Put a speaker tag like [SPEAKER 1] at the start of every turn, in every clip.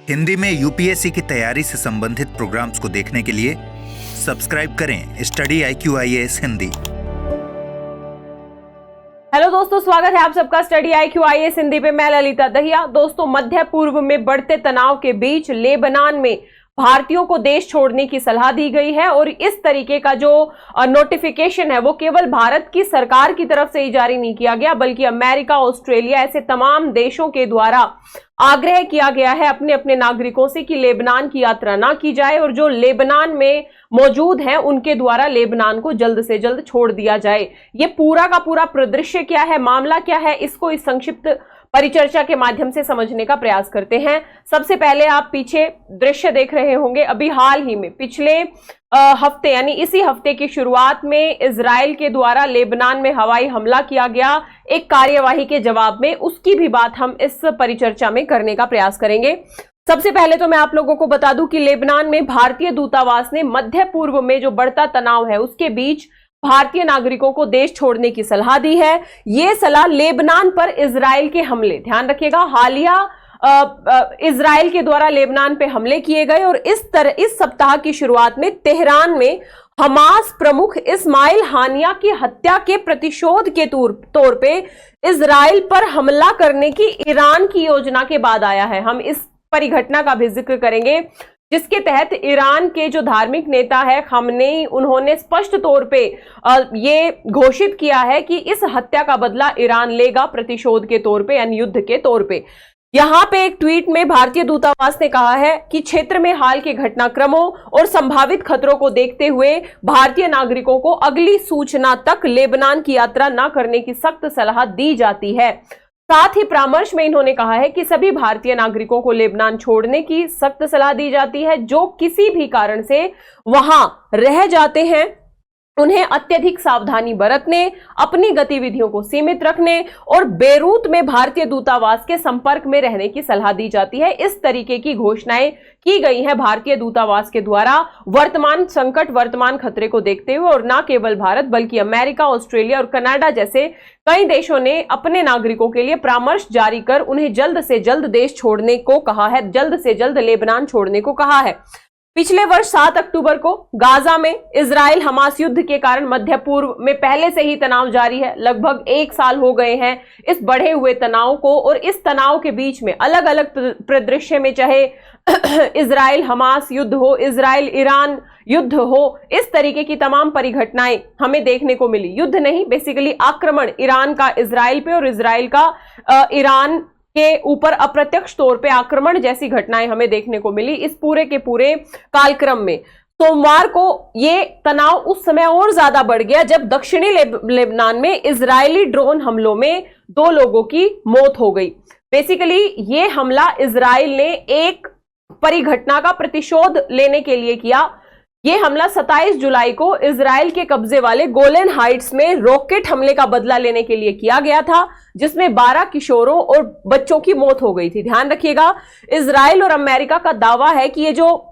[SPEAKER 1] हिंदी में यूपीएससी की तैयारी से संबंधित प्रोग्राम्स को देखने के लिए सब्सक्राइब करें स्टडी IQ-IAS हिंदी।
[SPEAKER 2] हेलो दोस्तों, स्वागत है आप सबका स्टडी IQ-IAS हिंदी पे। मैं ललिता दहिया। दोस्तों, मध्य पूर्व में बढ़ते तनाव के बीच लेबनान में भारतीयों को देश छोड़ने की सलाह दी गई है और इस तरीके का जो नोटिफिकेशन है वो केवल भारत की सरकार की तरफ से ही जारी नहीं किया गया, बल्कि अमेरिका, ऑस्ट्रेलिया ऐसे तमाम देशों के द्वारा आग्रह किया गया है अपने अपने नागरिकों से कि लेबनान की यात्रा ना की जाए और जो लेबनान में मौजूद हैं उनके द्वारा लेबनान को जल्द से जल्द छोड़ दिया जाए। ये पूरा का पूरा परिदृश्य क्या है, मामला क्या है, इसको इस संक्षिप्त परिचर्चा के माध्यम से समझने का प्रयास करते हैं। सबसे पहले आप पीछे दृश्य देख रहे होंगे। अभी हाल ही में पिछले हफ्ते यानी इसी हफ्ते की शुरुआत में इजराइल के द्वारा लेबनान में हवाई हमला किया गया एक कार्यवाही के जवाब में, उसकी भी बात हम इस परिचर्चा में करने का प्रयास करेंगे। सबसे पहले तो मैं आप लोगों को बता दूं कि लेबनान में भारतीय दूतावास ने मध्य पूर्व में जो बढ़ता तनाव है उसके बीच भारतीय नागरिकों को देश छोड़ने की सलाह दी है। यह सलाह लेबनान पर इजराइल के हमले, ध्यान रखिएगा, हालिया इजराइल के द्वारा लेबनान पे हमले किए गए और इस सप्ताह की शुरुआत में तेहरान में हमास प्रमुख इस्माइल हानिया की हत्या के प्रतिशोध के तौर पे इजराइल पर हमला करने की ईरान की योजना के बाद आया है। हम इस परिघटना का भी जिक्र करेंगे जिसके तहत ईरान के जो धार्मिक नेता है खamenei, उन्होंने स्पष्ट तौर पे ये घोषित किया है कि इस हत्या का बदला ईरान लेगा प्रतिशोध के तौर पे यानी युद्ध के तौर पे। यहां पे एक ट्वीट में भारतीय दूतावास ने कहा है कि क्षेत्र में हाल के घटनाक्रमों और संभावित खतरों को देखते हुए भारतीय नागरिकों को अगली सूचना तक लेबनान की यात्रा न करने की सख्त सलाह दी जाती है। साथ ही परामर्श में इन्होंने कहा है कि सभी भारतीय नागरिकों को लेबनान छोड़ने की सख्त सलाह दी जाती है जो किसी भी कारण से वहां रह जाते हैं। उन्हें अत्यधिक सावधानी बरतने, अपनी गतिविधियों को सीमित रखने और बेरूत में भारतीय दूतावास के संपर्क में रहने की सलाह दी जाती है। इस तरीके की घोषणाएं की गई हैं भारतीय दूतावास के द्वारा वर्तमान संकट, वर्तमान खतरे को देखते हुए। और न केवल भारत बल्कि अमेरिका, ऑस्ट्रेलिया और कनाडा जैसे कई देशों ने अपने नागरिकों के लिए परामर्श जारी कर उन्हें जल्द से जल्द देश छोड़ने को कहा है, जल्द से जल्द लेबनान छोड़ने को कहा है। पिछले वर्ष 7 अक्टूबर को गाजा में इजराइल हमास युद्ध के कारण मध्य पूर्व में पहले से ही तनाव जारी है। लगभग 1 साल हो गए हैं इस बढ़े हुए तनाव को और इस तनाव के बीच में अलग अलग परिदृश्य में, चाहे इजराइल हमास युद्ध हो, इजराइल ईरान युद्ध हो, इस तरीके की तमाम परिघटनाएं हमें देखने को मिली। युद्ध नहीं, बेसिकली आक्रमण ईरान का इजराइल पे और इजराइल का ईरान के ऊपर अप्रत्यक्ष तौर पे आक्रमण जैसी घटनाएं हमें देखने को मिली इस पूरे के पूरे कालक्रम में। सोमवार को ये तनाव उस समय और ज्यादा बढ़ गया जब दक्षिणी लेबनान में इजरायली ड्रोन हमलों में 2 लोगों की मौत हो गई। बेसिकली ये हमला इजराइल ने एक परिघटना का प्रतिशोध लेने के लिए किया। ये हमला 27 जुलाई को इजराइल के कब्जे वाले गोलन हाइट्स में रॉकेट हमले का बदला लेने के लिए किया गया था, जिसमें 12 किशोरों और बच्चों की मौत हो गई थी। ध्यान रखिएगा, इजराइल और अमेरिका का दावा है कि ये जो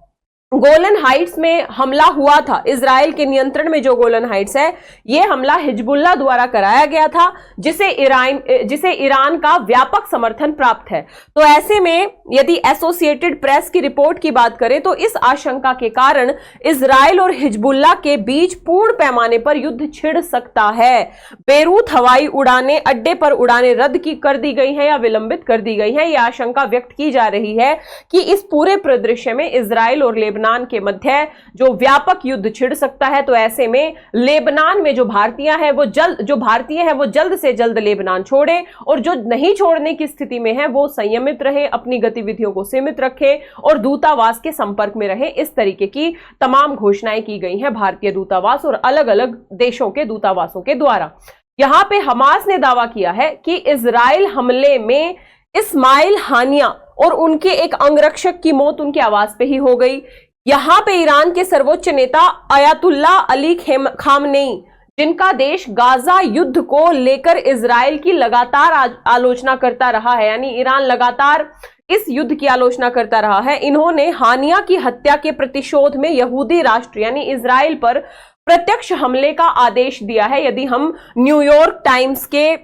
[SPEAKER 2] गोलन हाइट्स में हमला हुआ था, इजराइल के नियंत्रण में जो गोलन हाइट्स है, यह हमला हिजबुल्लाह द्वारा कराया गया था, जिसे ईरान का व्यापक समर्थन प्राप्त है। तो ऐसे में यदि एसोसिएटेड प्रेस की रिपोर्ट की बात करें तो इस आशंका के कारण इजराइल और हिजबुल्लाह के बीच पूर्ण पैमाने पर युद्ध छिड़ सकता है। बेरूत हवाई उड़ाने अड्डे पर उड़ानें रद्द कर दी गई हैं या विलंबित कर दी गई हैं। यह आशंका व्यक्त की जा रही है कि इस पूरे परिदृश्य में इजराइल और लेबनान के मध्य जो व्यापक युद्ध छिड़ सकता है। तो ऐसे में लेबनान में जो भारतीय हैं वो जल्द से जल्द लेबनान छोड़े और जो नहीं छोड़ने की स्थिति में है वो संयमित रहे, अपनी गतिविधियों को सीमित रखे और दूतावास के संपर्क में रहे। इस तरीके की तमाम घोषणाएं की गई हैं भारतीय दूतावास और अलग अलग देशों के दूतावासों के द्वारा। यहां पे हमास ने दावा किया है कि इजराइल हमले में इस्माइल हानिया और उनके एक अंगरक्षक की मौत उनके आवास पे ही हो गई। यहां पे ईरान के सर्वोच्च नेता अयातुल्लाह अली खामनेई, जिनका देश गाजा युद्ध को लेकर इजराइल की लगातार आलोचना करता रहा है, यानी ईरान लगातार इस युद्ध की आलोचना करता रहा है, इन्होंने हानिया की हत्या के प्रतिशोध में यहूदी राष्ट्र यानी इजराइल पर प्रत्यक्ष हमले का आदेश दिया है। यदि हम न्यूयॉर्क टाइम्स के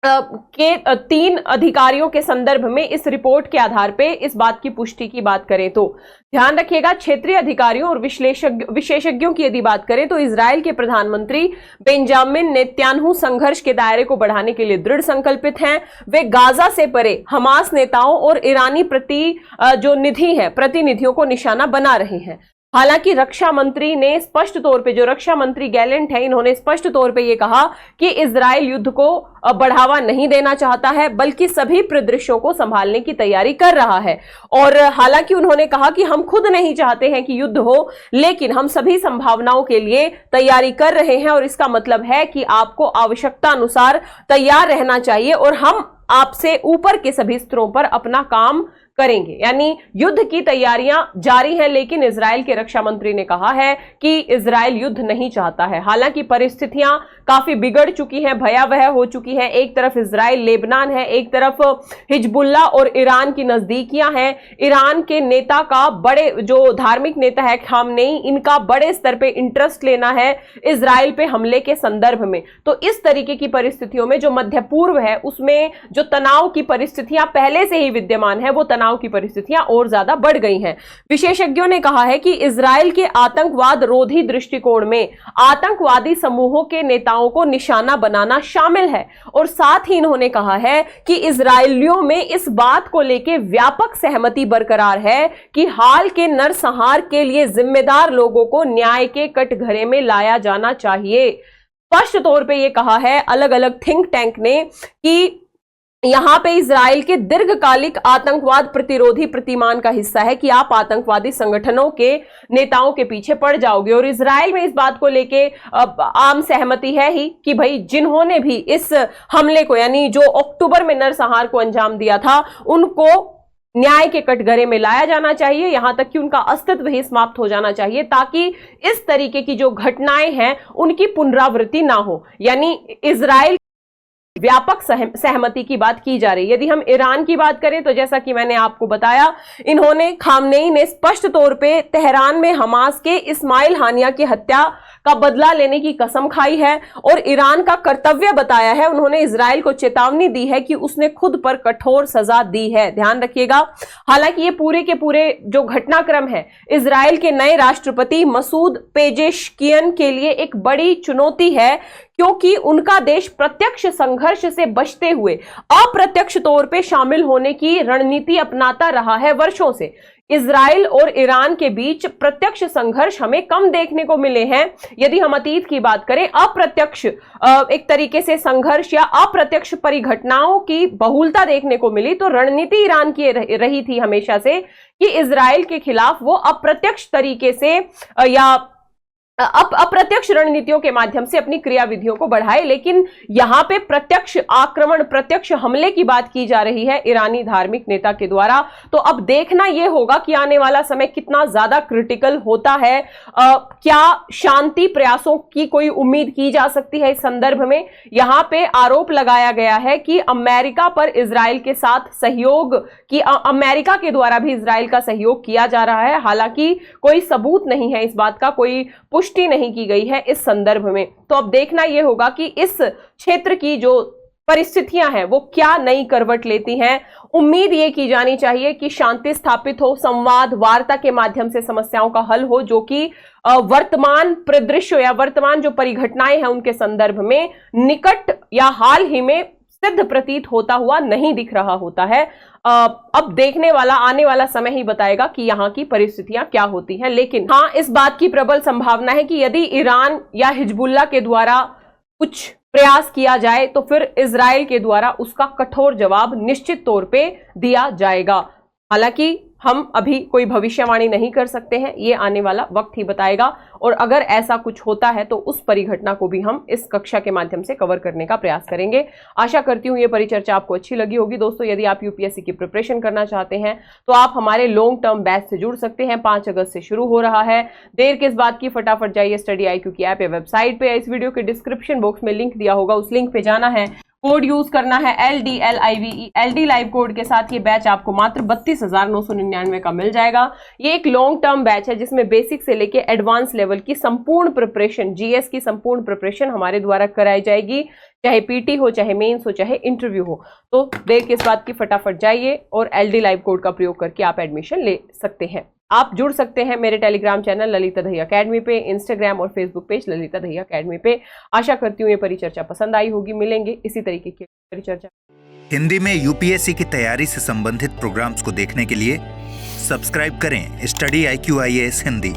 [SPEAKER 2] के 3 अधिकारियों के संदर्भ में इस रिपोर्ट के आधार पे इस बात की पुष्टि की बात करें तो ध्यान रखिएगा, क्षेत्रीय अधिकारियों और विशेषज्ञों की यदि बात करें तो इजराइल के प्रधानमंत्री बेंजामिन नेतन्याहू संघर्ष के दायरे को बढ़ाने के लिए दृढ़ संकल्पित हैं। वे गाजा से परे हमास नेताओं और ईरानी प्रतिनिधियों को निशाना बना रहे हैं। हालांकि रक्षा मंत्री ने स्पष्ट तौर पे, जो रक्षा मंत्री गैलेंट है, इन्होंने स्पष्ट तौर पे ये कहा कि इजराइल युद्ध को बढ़ावा नहीं देना चाहता है, बल्कि सभी परिदृश्यों को संभालने की तैयारी कर रहा है। और हालांकि उन्होंने कहा कि हम खुद नहीं चाहते हैं कि युद्ध हो, लेकिन हम सभी संभावनाओं के लिए तैयारी कर रहे हैं और इसका मतलब है कि आपको आवश्यकता अनुसार तैयार रहना चाहिए और हम आपसे ऊपर के सभी स्तरों पर अपना काम करेंगे। यानी युद्ध की तैयारियां जारी हैं, लेकिन इजराइल के रक्षा मंत्री ने कहा है कि इजराइल युद्ध नहीं चाहता है। हालांकि परिस्थितियां काफी बिगड़ चुकी हैं, भयावह हो चुकी हैं। एक तरफ इजराइल लेबनान है, एक तरफ हिजबुल्ला और ईरान की नजदीकियां हैं। ईरान के नेता का, बड़े जो धार्मिक नेता है खामनेई, इनका बड़े स्तर पे इंटरेस्ट लेना है इजराइल पे हमले के संदर्भ में। तो इस तरीके की परिस्थितियों में जो मध्य पूर्व है उसमें जो तनाव की परिस्थितियां पहले से ही विद्यमान है, वो तनाव की परिस्थितियां और ज्यादा बढ़ गई हैं। विशेषज्ञों ने कहा है कि इजराइल के आतंकवाद रोधी दृष्टिकोण में आतंकवादी समूहों के नेताओं को निशाना बनाना शामिल है और साथ ही इन्होंने कहा है कि इजरायलियों में इस बात को लेकर व्यापक सहमति बरकरार है कि हाल के नरसंहार के लिए जिम्मेदार लोगों को न्याय के कटघरे में लाया जाना चाहिए। स्पष्ट तौर पे ये कहा है अलग अलग थिंक टैंक ने कि यहां पे इजराइल के दीर्घकालिक आतंकवाद प्रतिरोधी प्रतिमान का हिस्सा है कि आप आतंकवादी संगठनों के नेताओं के पीछे पड़ जाओगे। और इजराइल में इस बात को लेके आम सहमति है ही कि भाई जिन्होंने भी इस हमले को, यानी जो अक्टूबर में नरसंहार को अंजाम दिया था, उनको न्याय के कटघरे में लाया जाना चाहिए, यहां तक कि उनका अस्तित्व ही समाप्त हो जाना चाहिए, ताकि इस तरीके की जो घटनाएं हैं उनकी पुनरावृत्ति ना हो। यानी इजराइल व्यापक सहमति की बात की जा रही है। यदि हम ईरान की बात करें तो जैसा कि मैंने आपको बताया, इन्होंने, खामनेई ने स्पष्ट तौर पे तेहरान में हमास के इस्माइल हानिया की हत्या का बदला लेने की कसम खाई है और ईरान का कर्तव्य बताया है। उन्होंने इजराइल को चेतावनी दी है कि उसने खुद पर कठोर सजा दी है। ध्यान रखिएगा, हालांकि ये पूरे के पूरे जो घटनाक्रम है इजराइल के नए राष्ट्रपति मसूद पेजेश्कियन के लिए एक बड़ी चुनौती है, क्योंकि उनका देश प्रत्यक्ष संघर्ष से बचते हुए अप्रत्यक्ष तौर पे शामिल होने की रणनीति अपनाता रहा है वर्षों से। इजराइल और ईरान के बीच प्रत्यक्ष संघर्ष हमें कम देखने को मिले हैं। यदि हम अतीत की बात करें, अप्रत्यक्ष एक तरीके से संघर्ष या अप्रत्यक्ष परिघटनाओं की बहुलता देखने को मिली, तो रणनीति ईरान की रही थी हमेशा से कि इजराइल के खिलाफ वो अप्रत्यक्ष तरीके से या अप्रत्यक्ष रणनीतियों के माध्यम से अपनी क्रियाविधियों को बढ़ाए। लेकिन यहां पे प्रत्यक्ष आक्रमण, प्रत्यक्ष हमले की बात की जा रही है ईरानी धार्मिक नेता के द्वारा। तो अब देखना यह होगा कि आने वाला समय कितना ज्यादा क्रिटिकल होता है। क्या शांति प्रयासों की कोई उम्मीद की जा सकती है इस संदर्भ में? यहां पे आरोप लगाया गया है कि अमेरिका पर इजराइल के साथ सहयोग की, अमेरिका के द्वारा भी इजराइल का सहयोग किया जा रहा है। हालांकि कोई सबूत नहीं है इस बात का, कोई पुष्टि नहीं की गई है इस संदर्भ में। तो अब देखना यह होगा कि इस क्षेत्र की जो परिस्थितियां हैं वो क्या नई करवट लेती हैं। उम्मीद ये की जानी चाहिए कि शांति स्थापित हो, संवाद, वार्ता के माध्यम से समस्याओं का हल हो, जो कि वर्तमान परिदृश्य या वर्तमान जो परिघटनाएं हैं उनके संदर्भ में निकट या हाल ही में सिद्ध प्रतीत होता हुआ नहीं दिख रहा होता है। अब देखने वाला, आने वाला समय ही बताएगा कि यहां की परिस्थितियां क्या होती हैं। लेकिन हाँ, इस बात की प्रबल संभावना है कि यदि ईरान या हिजबुल्ला के द्वारा कुछ प्रयास किया जाए तो फिर इजराइल के द्वारा उसका कठोर जवाब निश्चित तौर पे दिया जाएगा। हालांकि हम अभी कोई भविष्यवाणी नहीं कर सकते हैं, ये आने वाला वक्त ही बताएगा। और अगर ऐसा कुछ होता है तो उस परिघटना को भी हम इस कक्षा के माध्यम से कवर करने का प्रयास करेंगे। आशा करती हूँ ये परिचर्चा आपको अच्छी लगी होगी। दोस्तों, यदि आप यूपीएससी की प्रिपरेशन करना चाहते हैं तो आप हमारे लॉन्ग टर्म बैच से जुड़ सकते हैं। 5 अगस्त से शुरू हो रहा है। देर किस बात की, फटाफट जाइए स्टडी IQ की ऐप या वेबसाइट पे, इस वीडियो के डिस्क्रिप्शन बॉक्स में लिंक दिया होगा, उस लिंक पे जाना है, कोड यूज करना है LDLIVE, LD लाइव कोड के साथ ये बैच आपको मात्र 32,999 का मिल जाएगा। ये एक लॉन्ग टर्म बैच है जिसमें बेसिक से लेके एडवांस लेवल की संपूर्ण प्रिपरेशन, GS की संपूर्ण प्रिपरेशन हमारे द्वारा कराई जाएगी, चाहे PT हो, चाहे मेंस हो, चाहे इंटरव्यू हो। तो देर किस बात की, फटाफट जाइए और LD लाइव कोड का प्रयोग करके आप एडमिशन ले सकते हैं। आप जुड़ सकते हैं मेरे Telegram channel Lalita Dahiya academy पे, इंस्टाग्राम और Facebook page Lalita Dahiya academy पे। आशा करती हूँ ये परिचर्चा पसंद आई होगी। मिलेंगे इसी तरीके की परिचर्चा।
[SPEAKER 1] हिंदी में UPSC की तैयारी से संबंधित प्रोग्राम्स को देखने के लिए सब्सक्राइब करें स्टडी IQ IAS हिंदी।